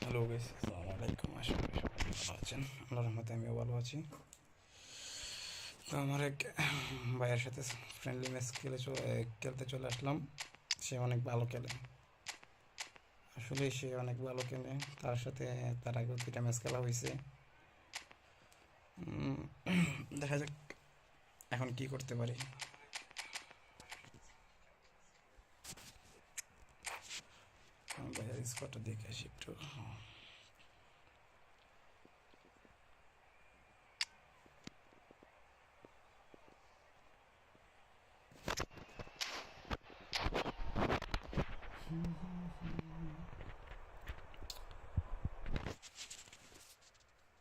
Hello guys, আসসালামু আলাইকুম। আশা করি সবাই ভালো আছেন। আল্লাহর রহমতে আমিও ভালো আছি। তো আমার এক ভাইয়ের সাথে ফ্রেন্ডলি ম্যাচ খেলতে চলে আসলাম। সে অনেক ভালো খেলে, আসলে সে অনেক ভালো খেলে। তার সাথে তার আগেও 2টা ম্যাচ খেলা হয়েছে। দেখা যাক এখন কি করতে পারি। ভাইয়ের স্কোরটা দেখে আসি একটু।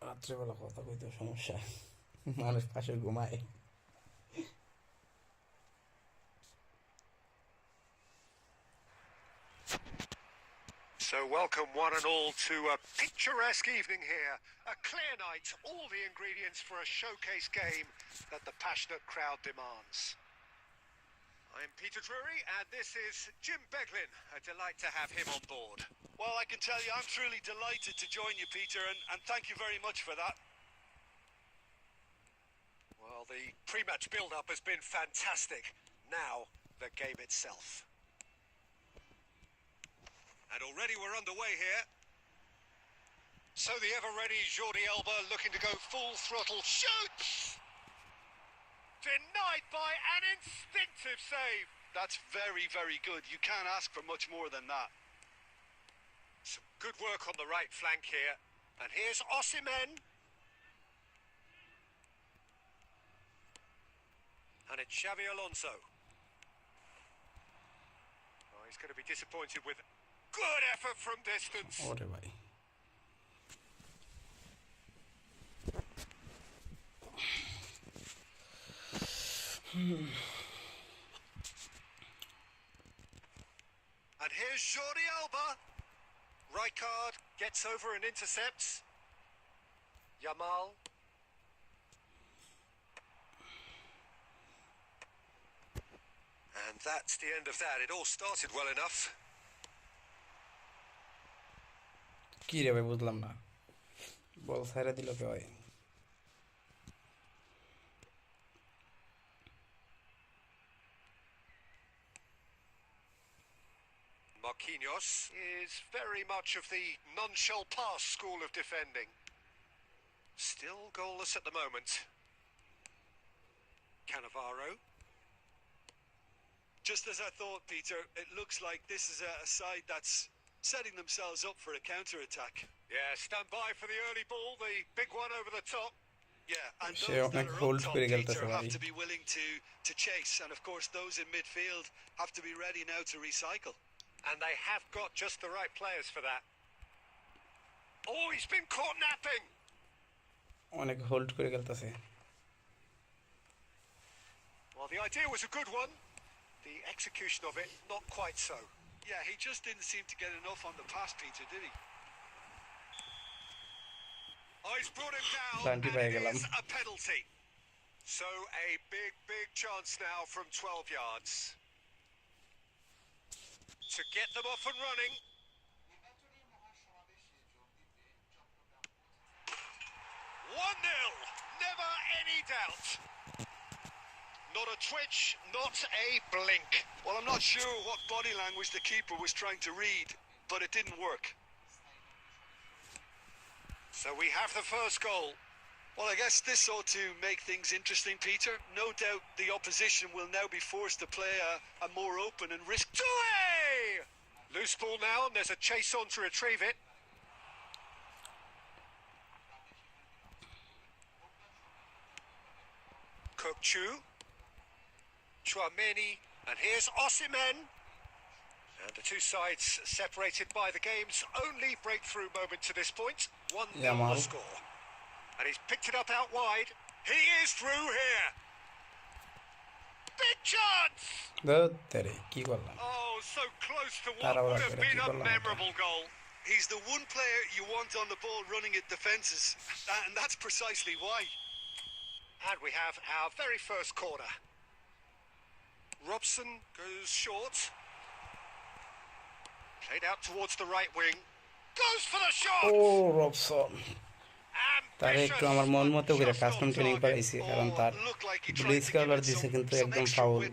রাত্রেবেলা কথা কইতে সমস্যা, মানুষ পাশে ঘুমায়। So welcome one and all to a picturesque evening here. A clear night, all the ingredients for a showcase game that the passionate crowd demands. I'm Peter Drury and this is Jim Beglin. A delight to have him on board. Well, I can tell you I'm truly delighted to join you, Peter, and thank you very much for that. Well, the pre-match build-up has been fantastic. Now, the game itself. And already we're underway here. So the ever-ready Jordi Alba looking to go full throttle. Shoots! Denied by an instinctive save. That's very, very good. You can't ask for much more than that. Some good work on the right flank here. And here's Osimhen. And it's Xavi Alonso. Oh, he's going to be disappointed with good effort from distance. ওরে ভাই, And here's Jordi Alba. Rijkaard gets over and intercepts. Yamal. And that's the end of that. It all started well enough. কি রে ভাই, বুঝলাম না, বল ছাইরা দিল কে ভাই? Marquinhos is very much of the none-shall-pass school of defending. Still goalless at the moment. Cannavaro. Just as I thought, Peter, it looks like this is a side that's setting themselves up for a counter-attack. Yeah, stand by for the early ball, the big one over the top. Yeah, and say those that অনেক are hold up top, করে খেলতেছে Peter, ভাই। have to be willing to chase. And of course, those in midfield have to be ready now to recycle. And they have got just the right players for that. Oh, he's been caught napping. অনেক hold করে খেলতেছে। Well, the idea was a good one. The execution of it, not quite so. Yeah, he just didn't seem to get enough on the pass, Peter, did he? Oh, he's brought him down, Plenty and by it Galam. is a penalty. So a big chance now from 12 yards. To get them off and running. 1-0. Never any doubt. Not a twitch, not a blink. Well, I'm not sure what body language the keeper was trying to read, but it didn't work. So we have the first goal. Well, I guess this ought to make things interesting, Peter. No doubt the opposition will now be forced to play a more open and risk... Doué! Loose ball now, and there's a chase on to retrieve it. Kokchu. Chouameni. And here's Osimhen. And the two sides separated by the game's only breakthrough moment to this point. 1-0 the score. And he's picked it up out wide. He is through here. Big chance! Oh, so close to what would have been a memorable goal. He's the one player you want on the ball running at defences, and that's precisely why. And we have our very first corner. Robson goes short. Played out towards the right wing. Goes for the shot! Oh, Robson. তারে একটু আমার মন মতো করে custom training করাইছি কারণ তার bleach colour দিছে কিন্তু একদম ফাউল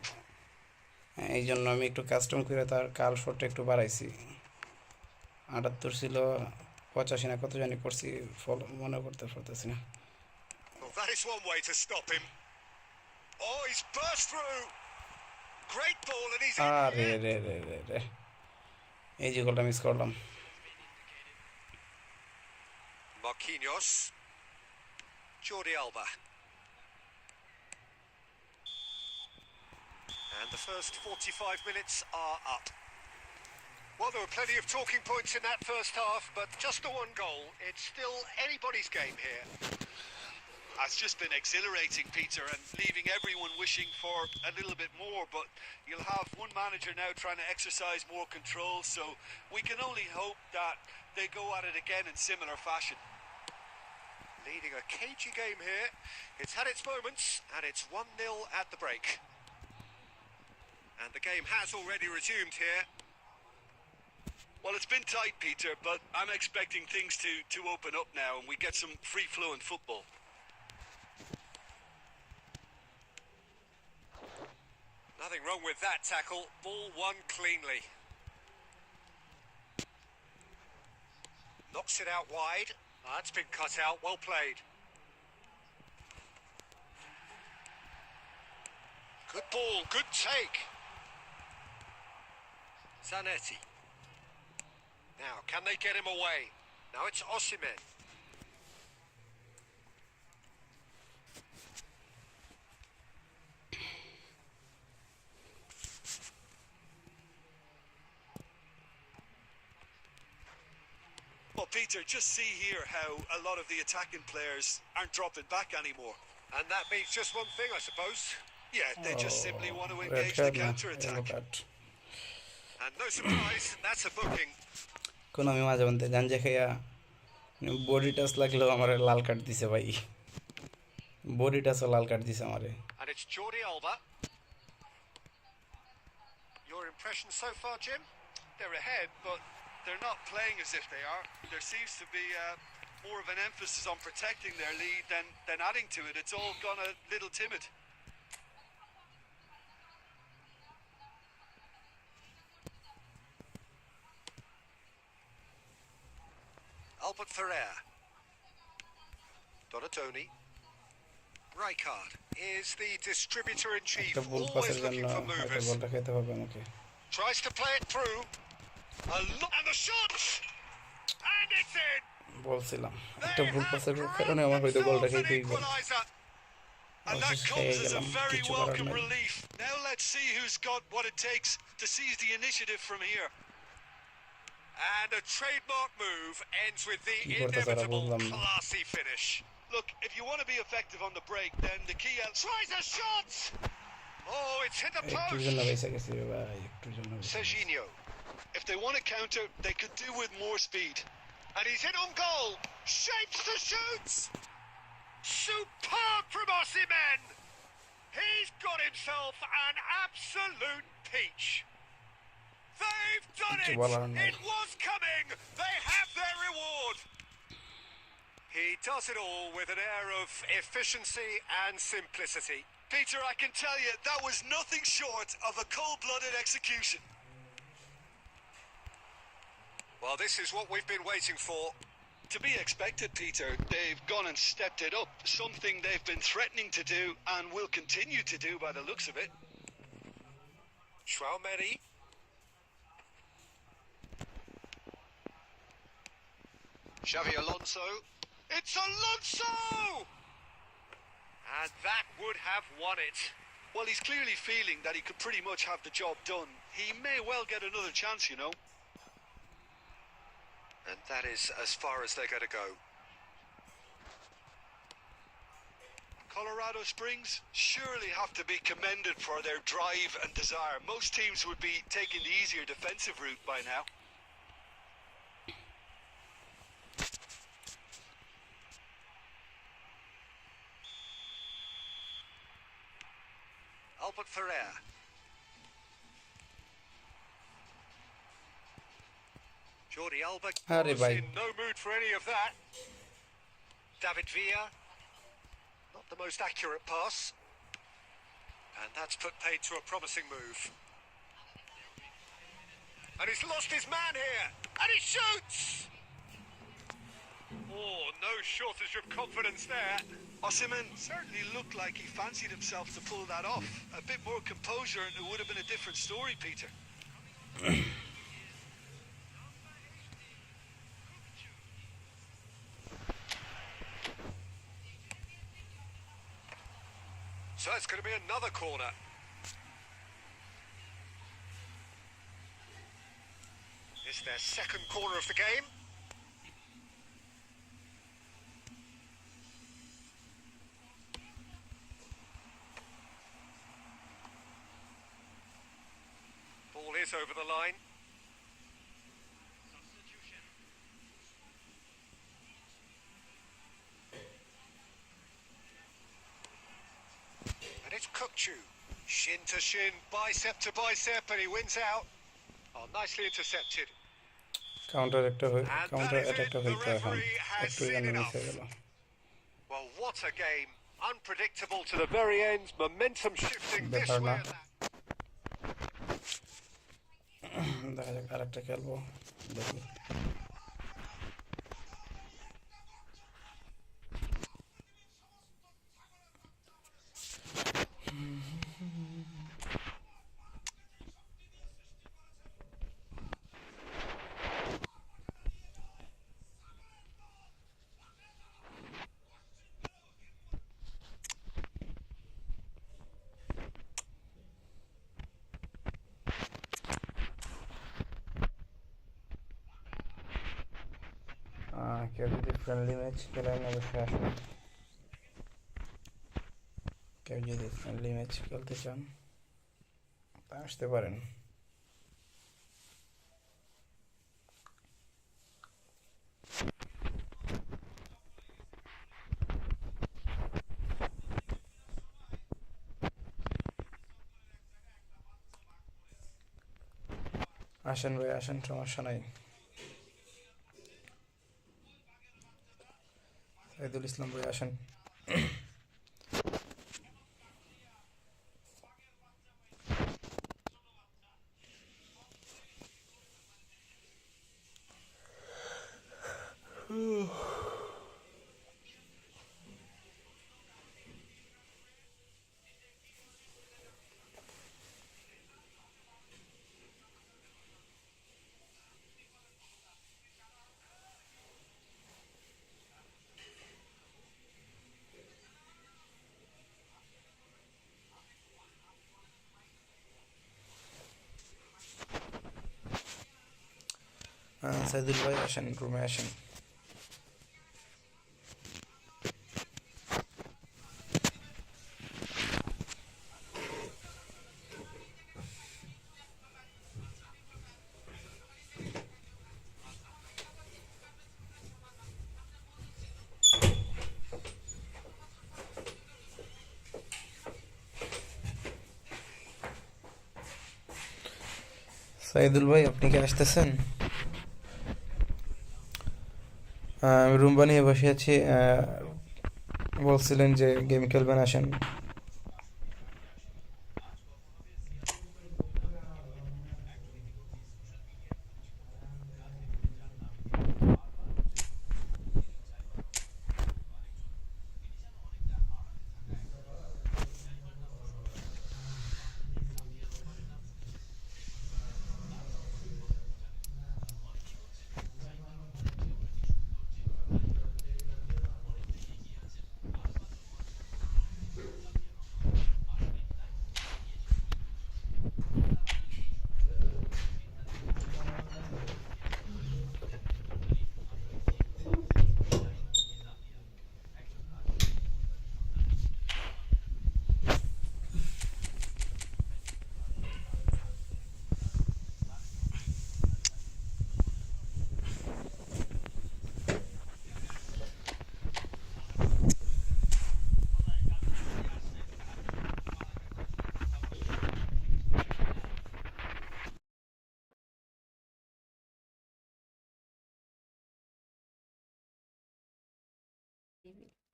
এই জন্য আমি একটু কাস্টম করে তার কাল শটটা একটু বাড়াইছি 78 ছিল 85 না কত জানি করছি মনে করতে পারতেছি না That is one way to stop him. Oh, he's burst through. Great ball and he's রে এই যে গোলটা মিস করলাম Marquinhos. Jordi Alba. And the first 45 minutes are up. Well, there were plenty of talking points in that first half, but just the one goal. It's still anybody's game here. It's just been exhilarating, Peter, and leaving everyone wishing for a little bit more, but you'll have one manager now trying to exercise more control, so we can only hope that they go at it again in similar fashion. Leading a cagey game here. It's had its moments, and it's 1-0 at the break. And the game has already resumed here. Well, it's been tight, Peter, but I'm expecting things to open up now and we get some free-flowing football. Nothing wrong with that tackle. Ball won cleanly. Knocks it out wide. That's been cut out. Well played. Good ball. Good take. Zanetti. Now, can they get him away? Now it's Osimhen. Well, Peter, just see here how a lot of the attacking players aren't dropping back anymore. And that means just one thing, I suppose. Yeah, they just simply want to engage the counter-attack. And no surprise, that's a booking. Konami মাঝে মধ্যে গাঞ্জা খাইয়া body touch লাগলেও আমারে লাল card দিছে ভাই body টাচও লাল card দিছে আমারে And it's Jordi Alba. Your impression so far, Jim? They're ahead, but they're not playing as if they are. There seems to be more of an emphasis on protecting their lead than adding to it. It's all gone a little timid. Albert Ferrer. Donatoni. Rijkaard is the distributor-in-chief, always looking for movers. Tries to play it through. And the shot! And it's in! বলছিলাম একটা ভুল পাসের কারণে আমার হয়তো গোলটা খেতেই গেল And that comes as a very welcome relief. Now let's see who's got what it takes to seize the initiative from here. And a trademark move ends with the inevitable classy finish. Look, if you want to be effective on the break, then the key... Tries a shot! Oh, it's hit the post! Serginho. If they want to counter, they could do with more speed. And he's hit on goal! Shapes to shoot! Superb from Osimhen! He's got himself an absolute peach. They've done it! It was coming! They have their reward! He does it all with an air of efficiency and simplicity. Peter, I can tell you, that was nothing short of a cold-blooded execution. Well, this is what we've been waiting for. To be expected, Peter. They've gone and stepped it up. Something they've been threatening to do and will continue to do by the looks of it. Schwaumeri. Xavi Alonso. It's Alonso! And that would have won it. Well, he's clearly feeling that he could pretty much have the job done. He may well get another chance, you know. And that is as far as they're going to go. Colorado Springs surely have to be commended for their drive and desire. Most teams would be taking the easier defensive route by now. Albert Ferrer. Jordi Alba was in no mood for any of that. David Villa. Not the most accurate pass. And that's put paid to a promising move. And he's lost his man here. And he shoots! Oh, no shortage of confidence there. Osimhen certainly looked like he fancied himself to pull that off. A bit more composure and it would have been a different story, Peter. So it's going to be another corner. It's their second corner of the game. Ball is over the line. And it's Kukçu. Shin to shin, bicep to bicep, and he wins out. Oh, nicely intercepted. Counter attack Well, what a game. Unpredictable to the very end. Momentum shifting this way and that. দেখা যাক আরেকটা খেলবো দেখি কেউ যদি friendly match খেলেন অবশ্যই আসুন কেউ যদি ফ্রেন্ডলি ম্যাচ খেলতে চান তা আসতে পারেন আসেন ভাই আসেন সমস্যা নাই সাইদুল ইসলাম ভাই আসেন সাইদুল ভাই আসেন রুমে আসেন সাইদুল ভাই, আপনি কি আসতেছেন? আমি রুম বানিয়ে বসে আছি। বলছিলেন যে গেম খেলবেন, আসেন।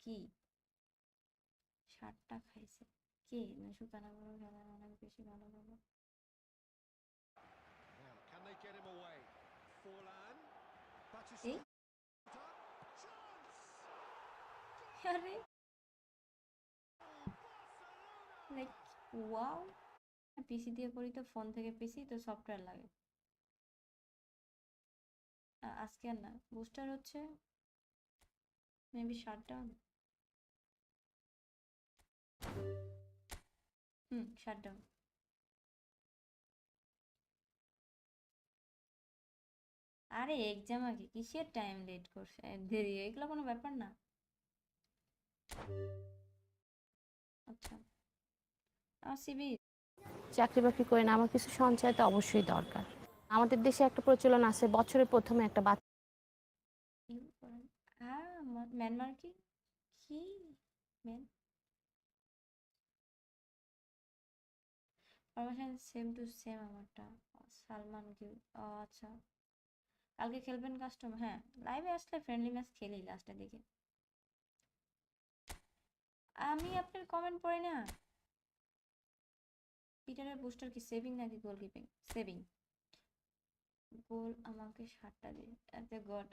কি 60টা খাইছে কে না সুতানা বড় খেলা অনেক বেশি ভালো ভালো। Now, can they get him away? Forlan. এই Chance! আরে লাইক ওয়াও, পিসি দিয়ে করি তো, ফোন থেকে পিসি তো সফটওয়্যার লাগে। আজকে আর না, বুস্টার হচ্ছে মেবি শাটডাউন। শাটডাউন। আরে এক্সাম আগে কিসের টাইম লেট করছে, দেরি, এগুলো কোনো ব্যাপার না। আচ্ছা, আমার সিবি চাকরি বাকরি করে না, আমার কিছু সঞ্চয় তো অবশ্যই দরকার। আমাদের দেশে একটা প্রচলন আছে, বছরের প্রথমে একটা বাচ্চা ইউ করেন। ম্যানমার কি কি man formation same to same আমারটা। সালমান গিল, ও আচ্ছা। কালকে খেলবেন কাস্টম? হ্যাঁ, লাইভে আসলে ফ্রেন্ডলি ম্যাচ খেলি লাস্টের দিকে। আমি আপনার কমেন্ট পড়ি না। পিটারের বুস্টার কি সেভিং নাকি গোলকিপিং? সেভিং। গোল আমাকে 60টা দিয়ে এত গড।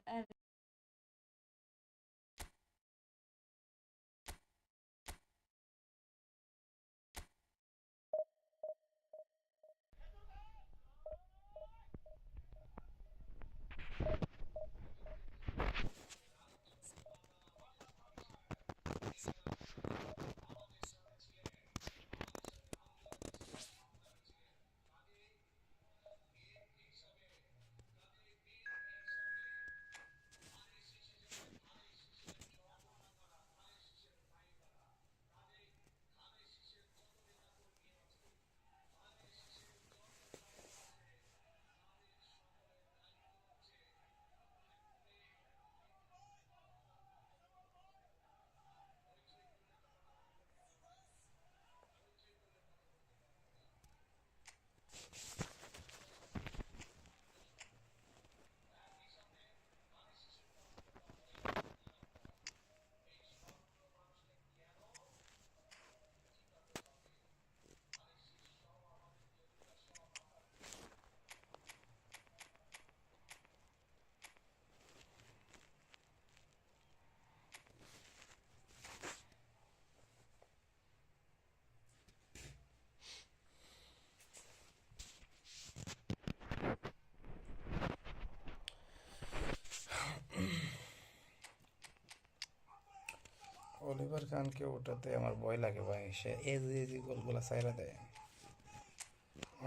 অলিভার খানকে ওটাতে আমার ভয় লাগে ভাই, সে এজি এজি গোলগুলো সাইরা দেয়।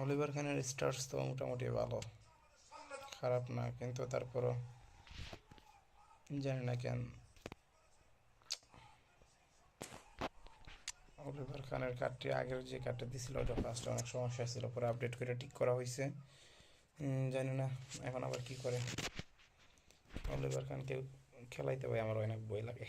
অলিভার খানের স্টার্স তো মোটামুটি ভালো, খারাপ না, কিন্তু তারপরও জানি না কেন অলিভার খানের কার্ডটি, আগের যে কার্ডটা দিছিল ওটা ফার্স্টে অনেক সমস্যা ছিল, পরে আপডেট করে ঠিক করা হয়েছে। জানি না এখন আবার কি করে। অলিভার খানকে খেলাইতে ভাই আমার অনেক ভয় লাগে।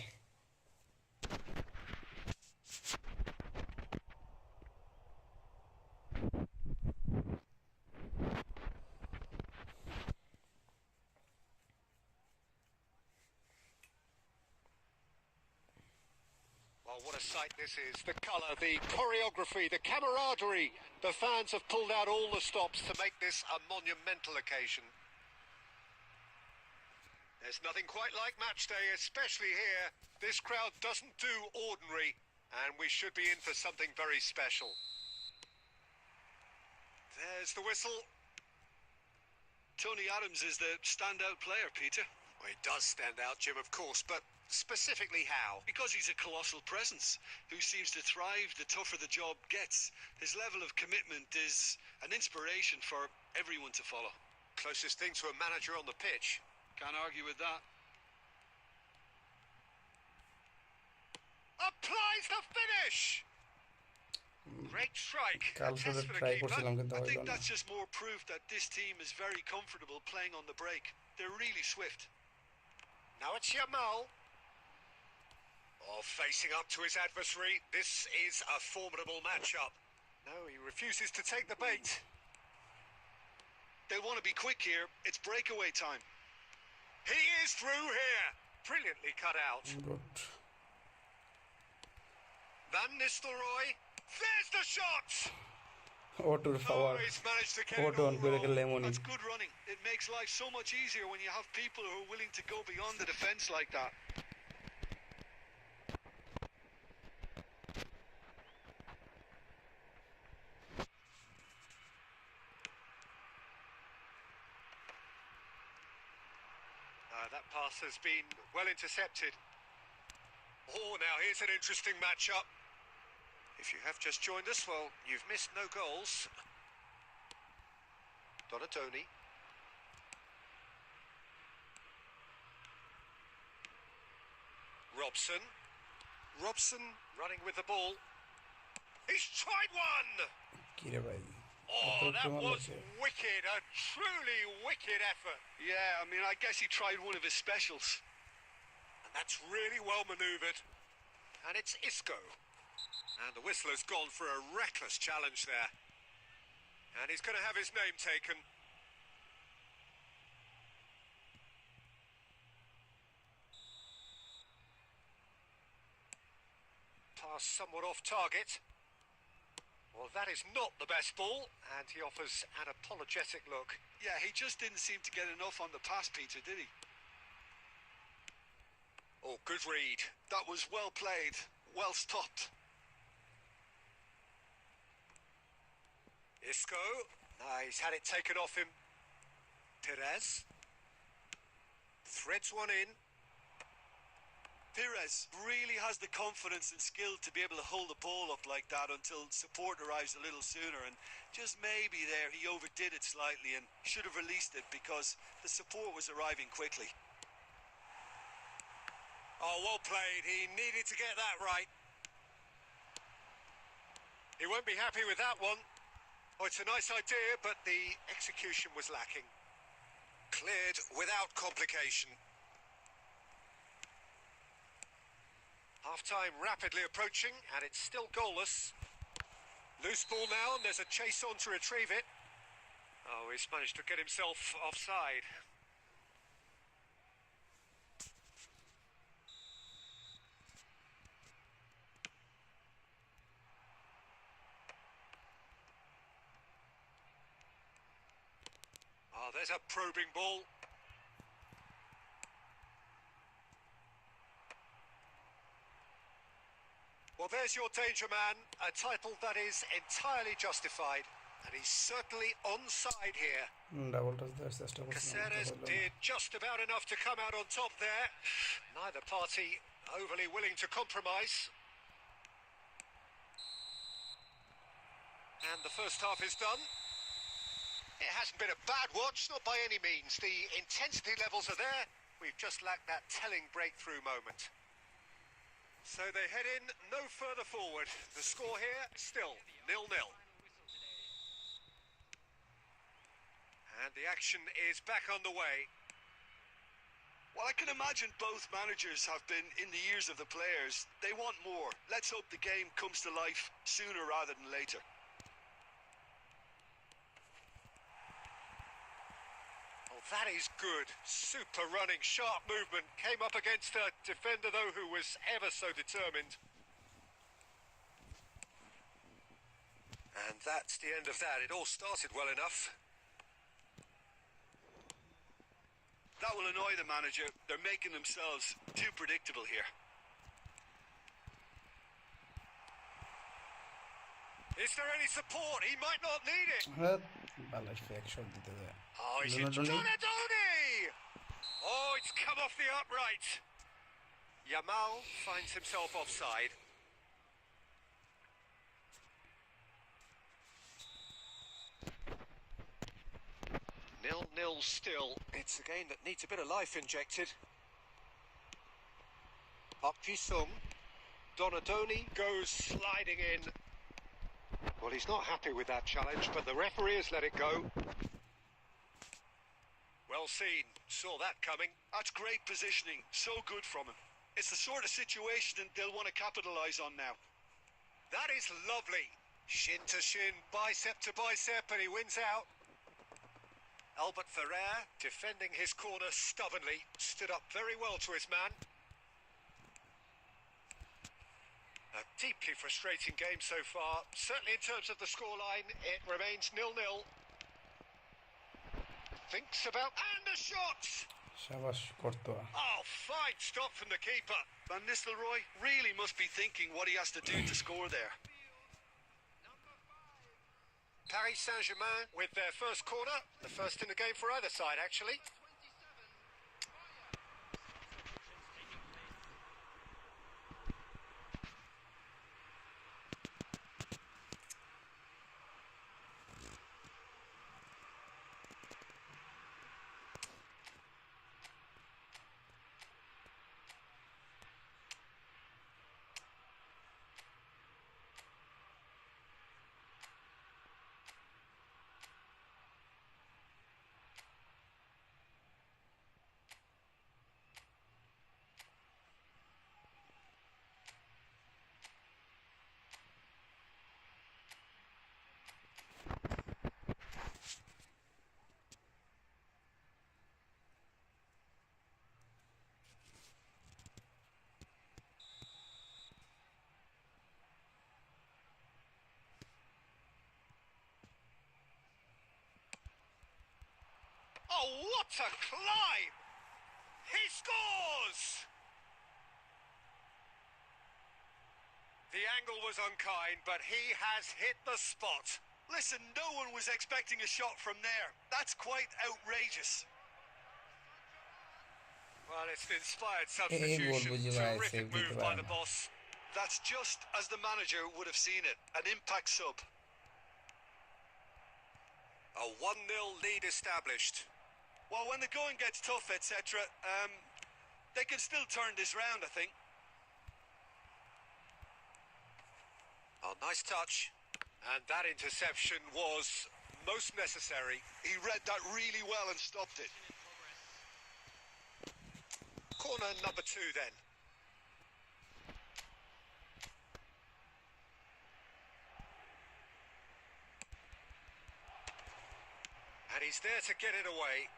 what a sight this is. The colour, the choreography, the camaraderie. The fans have pulled out all the stops to make this a monumental occasion. There's nothing quite like match day, especially here. This crowd doesn't do ordinary, and we should be in for something very special. There's the whistle. Tony Adams is the standout player, Peter. Well, he does stand out, Jim, of course, but specifically how? Because he's a colossal presence who seems to thrive the tougher the job gets. His level of commitment is an inspiration for everyone to follow. Closest thing to a manager on the pitch. Can't argue with that. Applies the finish! Great strike. কাল A শুধু test for the try keeper. করছিলাম কিন্তু I হইল think না that's just more proof that this team is very comfortable playing on the break. They're really swift. Now it's Yamal. Oh, facing up to his adversary. This is a formidable matchup. No, he refuses to take the bait. They want to be quick here. It's breakaway time. He is through here. Brilliantly cut out. Good Van Nistelrooy. There's the shot! ওটুর Oh, power he's managed to get it O two all on করে wrong. খেললে এমনই That's good running. It makes life so much easier when you have people who are willing to go beyond the defence like that. That pass has been well intercepted. Oh, now here's an interesting matchup. If you have just joined us, well, you've missed no goals. Donatoni. Robson running with the ball. He's tried one! কি রে ভাই Oh, that Attenzione was che- wicked. A truly wicked effort. Yeah, I mean, I guess he tried one of his specials. And that's really well manoeuvred. And it's Isco. And the whistler's gone for a reckless challenge there. And he's going to have his name taken. Pass somewhat off target. Well, that is not the best ball. And he offers an apologetic look. Yeah, he just didn't seem to get enough on the pass, Peter, did he? Oh, good read. That was well played, well stopped. Isco. He's had it taken off him. Perez. Threads one in. Pires really has the confidence and skill to be able to hold the ball up like that until support arrives a little sooner, and just maybe there he overdid it slightly and should have released it because the support was arriving quickly. Oh, well played. He needed to get that right. He won't be happy with that one. Oh, it's a nice idea, but the execution was lacking. Cleared without complication. Half-time rapidly approaching, and it's still goalless. Loose ball now, and there's a chase on to retrieve it. Oh, he's managed to get himself offside. Oh, there's a probing ball. Well, there's your danger man, a title that is entirely justified, and he's certainly onside here. Double touch দেওয়ার চেষ্টা করছিলাম Caceres কিন্তু হলো না। did just about enough to come out on top there. Neither party overly willing to compromise. And the first half is done. It hasn't been a bad watch, not by any means. The intensity levels are there. We've just lacked that telling breakthrough moment. So they head in no further forward. The score here still 0-0. And the action is back underway. Well, I can imagine both managers have been in the ears of the players. They want more. Let's hope the game comes to life sooner rather than later. Oh, that is good. Super running, sharp movement. Came up against a defender, though, who was ever so determined. And that's the end of that. It all started well enough. That will annoy the manager. They're making themselves too predictable here. Is there any support? He might not need it. হ্যাঁ ভালো fake shot দিতে যায় Oh, is it Donadoni? Donadoni? Oh, it's come off the upright. Yamal finds himself offside. Nil-nil still. It's a game that needs a bit of life injected. Park Ji-sung. Donadoni goes sliding in. Well, he's not happy with that challenge, but the referee has let it go. Well seen. Saw that coming. That's great positioning. So good from him. It's the sort of situation they'll want to capitalise on now. That is lovely. Shin to shin, bicep to bicep, and he wins out. Albert Ferrer, defending his corner stubbornly, stood up very well to his man. A deeply frustrating game so far. Certainly in terms of the scoreline, it remains 0-0. Thinks about... And the shot! শাবাশ করতো Oh, fine stop from the keeper. Van Nistelrooy really must be thinking what he has to do to score there. Paris Saint-Germain with their first corner. The first in the game for either side, actually. Oh, what a climb! He scores! The angle was unkind, but he has hit the spot. Listen, no one was expecting a shot from there. That's quite outrageous. Well, it's an inspired substitution. Terrific move by the boss. That's just as the manager would have seen it. An impact sub. A 1-0 lead established. Well, when the going gets tough, etc., they can still turn this round, I think. Oh, nice touch. And that interception was most necessary. He read that really well and stopped it. Corner number 2 then. And he's there to get it away.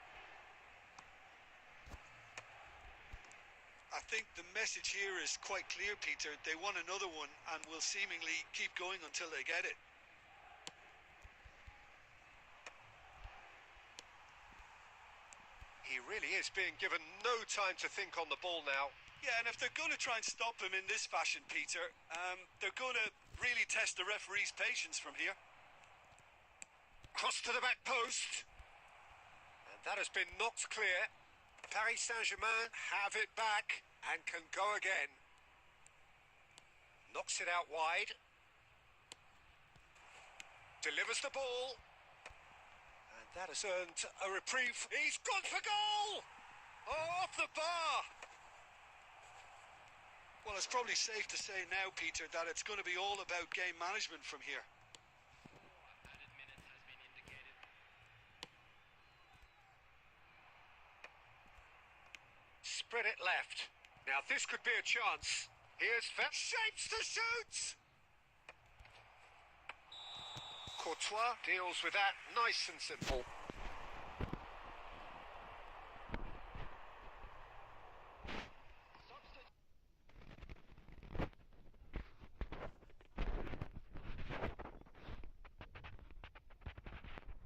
I think the message here is quite clear, Peter. They want another one and will seemingly keep going until they get it. He really is being given no time to think on the ball now. Yeah, and if they're going to try and stop him in this fashion, Peter, they're going to really test the referee's patience from here. Cross to the back post. And that has been knocked clear. Paris Saint-Germain have it back and can go again. Knocks it out wide. Delivers the ball. And that has earned a reprieve. He's gone for goal! Oh, off the bar! Well, it's probably safe to say now, Peter, that it's going to be all about game management from here. Spread it left. Now this could be a chance. Here's shapes to shoot! Courtois deals with that nice and simple.